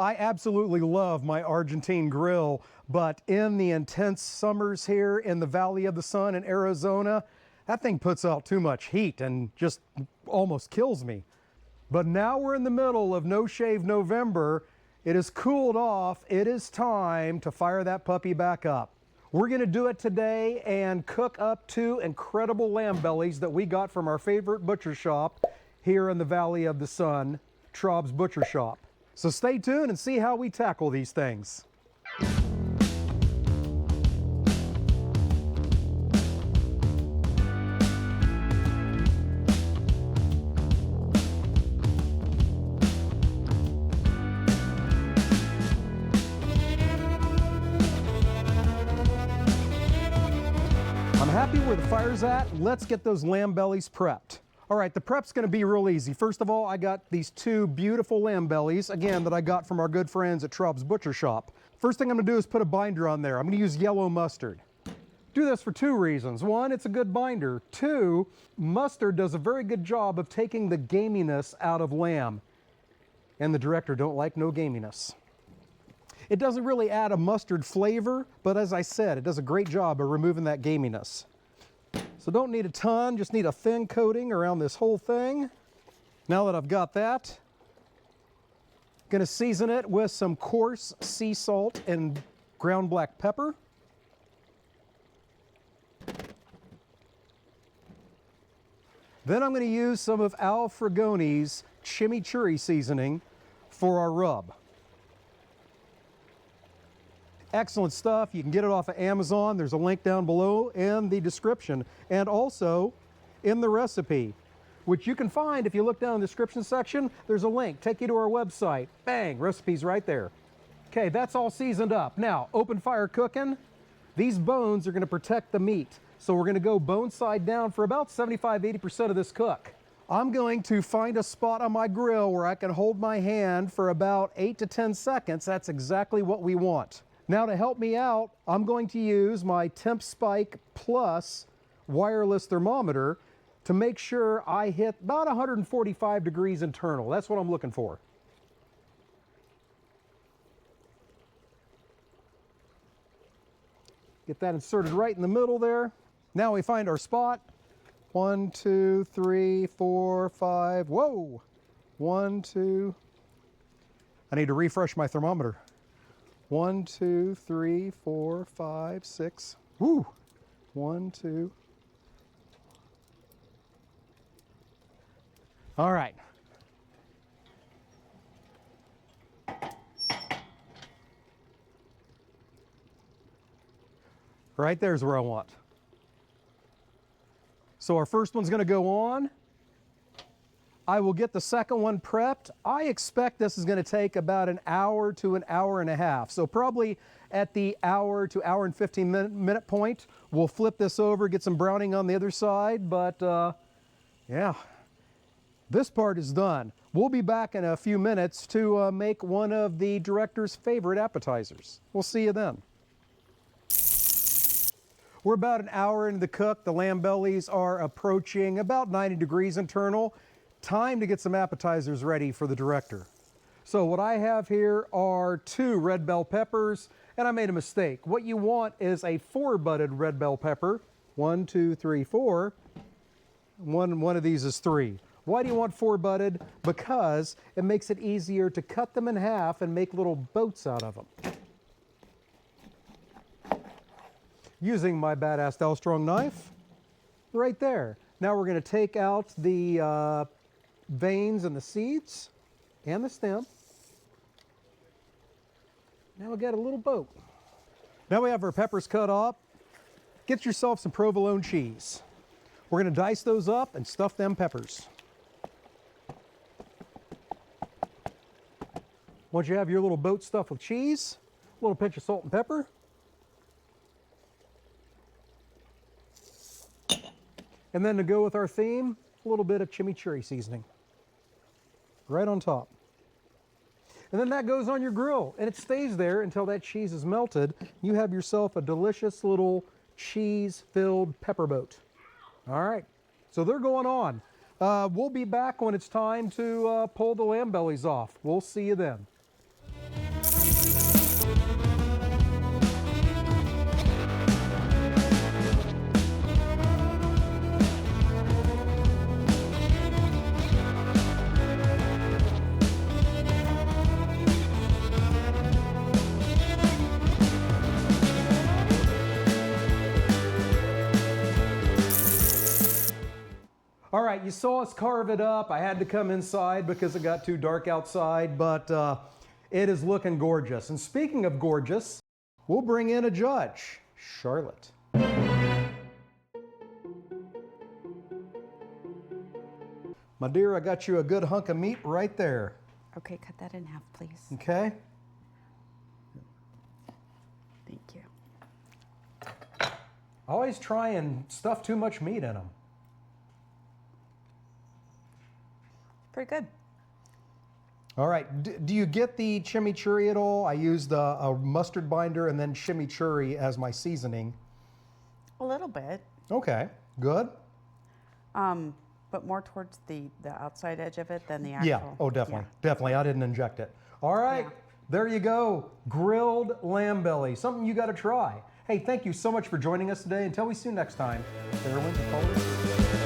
I absolutely love my Argentine grill, but in the intense summers here in the Valley of the Sun in Arizona, that thing puts out too much heat and just almost kills me. But now we're in the middle of No Shave November. It has cooled off. It is time to fire that puppy back up. We're gonna do it today and cook up 2 incredible lamb bellies that we got from our favorite butcher shop here in the Valley of the Sun, Traub's Butcher Shop. So stay tuned and see how we tackle these things. I'm happy where the fire's at. Let's get those lamb bellies prepped. All right, the prep's gonna be real easy. First of all, I got these 2 beautiful lamb bellies, again, that I got from our good friends at Traub's Butcher Shop. First thing I'm gonna do is put a binder on there. I'm gonna use yellow mustard. Do this for 2 reasons. 1, it's a good binder. 2, mustard does a very good job of taking the gaminess out of lamb. And the director don't like no gaminess. It doesn't really add a mustard flavor, but as I said, it does a great job of removing that gaminess. So don't need a ton, just need a thin coating around this whole thing. Now that I've got that, I'm gonna season it with some coarse sea salt and ground black pepper. Then I'm gonna use some of Al Fragoni's chimichurri seasoning for our rub. Excellent stuff. You can get it off of Amazon. There's a link down below in the description and also in the recipe, which you can find if you look down in the description section. There's a link, take you to our website. Bang, recipe's right there. Okay, that's all seasoned up. Now, open fire cooking. These bones are gonna protect the meat. So we're gonna go bone side down for about 75–80% of this cook. I'm going to find a spot on my grill where I can hold my hand for about 8 to 10 seconds. That's exactly what we want. Now to help me out, I'm going to use my Temp Spike Plus wireless thermometer to make sure I hit about 145 degrees internal. That's what I'm looking for. Get that inserted right in the middle there. Now we find our spot. 1, 2, 3, 4, 5. Whoa! 1, 2. I need to refresh my thermometer. 1, 2, 3, 4, 5, 6. Woo! 1, 2. All right. Right there's where I want. So our first one's gonna go on. I will get the second one prepped. I expect this is gonna take about an hour to an hour and a half. So probably at the hour to hour and 15 minute point, we'll flip this over, get some browning on the other side, but yeah, this part is done. We'll be back in a few minutes to make one of the director's favorite appetizers. We'll see you then. We're about an hour into the cook. The lamb bellies are approaching about 90 degrees internal. Time to get some appetizers ready for the director. So what I have here are 2 red bell peppers, and I made a mistake. What you want is a 4-butted red bell pepper. 1, 2, 3, 4. One of these is 3. Why do you want 4-butted? Because it makes it easier to cut them in half and make little boats out of them. Using my badass Delstrong knife, right there. Now we're gonna take out the veins and the seeds and the stem. Now we got a little boat. Now we have our peppers cut up. Get yourself some provolone cheese. We're gonna dice those up and stuff them peppers. Once you have your little boat stuffed with cheese, a little pinch of salt and pepper. And then to go with our theme, a little bit of chimichurri seasoning. Right on top. And then that goes on your grill and it stays there until that cheese is melted. You have yourself a delicious little cheese-filled pepper boat. All right, so they're going on. We'll be back when it's time to pull the lamb bellies off. We'll see you then. All right, you saw us carve it up. I had to come inside because it got too dark outside, but it is looking gorgeous. And speaking of gorgeous, we'll bring in a judge, Charlotte. My dear, I got you a good hunk of meat right there. Okay, cut that in half, please. Okay? Thank you. Always try and stuff too much meat in them. Pretty good. All right, do you get the chimichurri at all? I used a mustard binder and then chimichurri as my seasoning. A little bit. Okay, good. But more towards the outside edge of it than the actual. Yeah, oh, definitely, definitely. I didn't inject it. All right, there you go. Grilled lamb belly, something you got to try. Hey, thank you so much for joining us today. Until we see you next time, fair winds and colors.